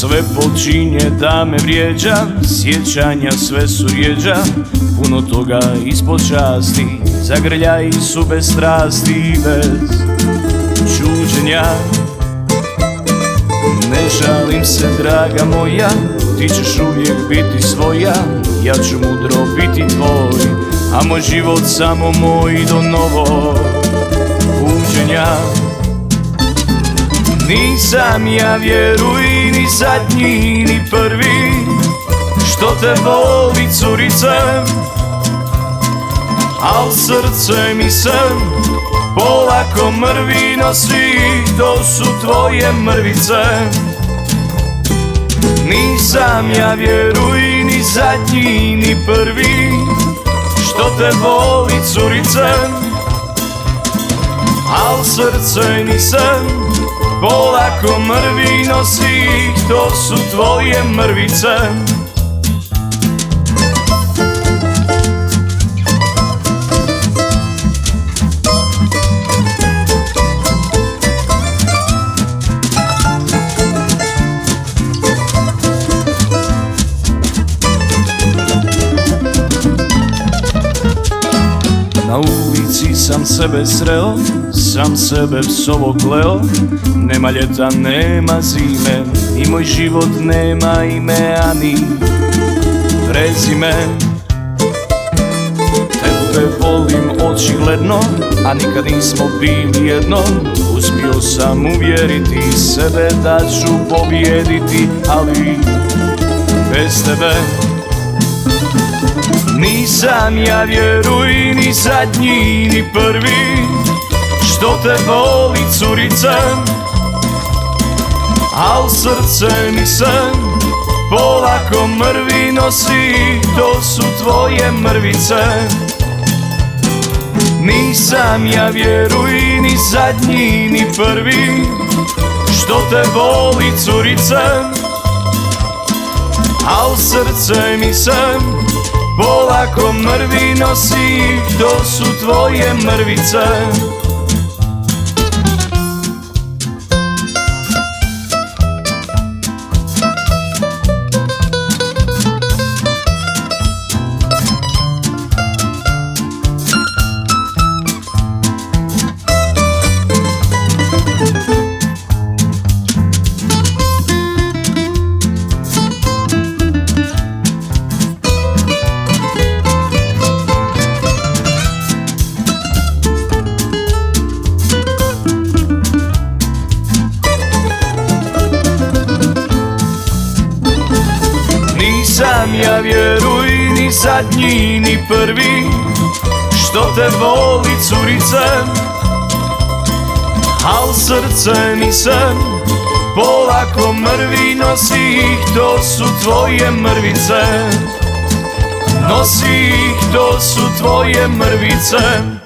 Sve počinje da me vrijeđa, sjećanja sve su rjeđa, puno toga ispod časti, zagrljaji su bez strasti i bez čuđenja. Ne žalim se, draga moja, ti ćeš uvijek biti svoja, ja ću mudro biti tvoj, a moj život samo moj do novog buđenja. Nisam ja, vjeruj, ni zadnji, ni prvi što te voli, curice, al srce mi se polako mrvi nosi, to su tvoje mrvice. Nisam ja, vjeruj, ni zadnji, ni prvi što te voli, curice, al srce mi se polako mrvi nosi, to su tvoje mrvice. Na ulici sam sebe sreo, sam sebe psovo kleo. Nema ljeta, nema zime, i moj život nema ime, ani prezime. Tebe volim očigledno, a nikad nismo bili jedno. Uspio sam uvjeriti sebe da ću pobijediti, ali bez tebe. Nisam ja, vjeruj, ni zadnji, ni prvi što te voli, curice, al srce mi se polako mrvi nosi, to su tvoje mrvice. Nisam ja, vjeruj, ni zadnji, ni prvi što te voli, curice, al srce mi se polako mrvi nosi, to su tvoje mrvice. Nisam ja, vjeruj, ni zadnji, ni prvi što te voli, curice, al srce mi se polako mrvi nosi, to su tvoje mrvice. Nosi, to su tvoje mrvice.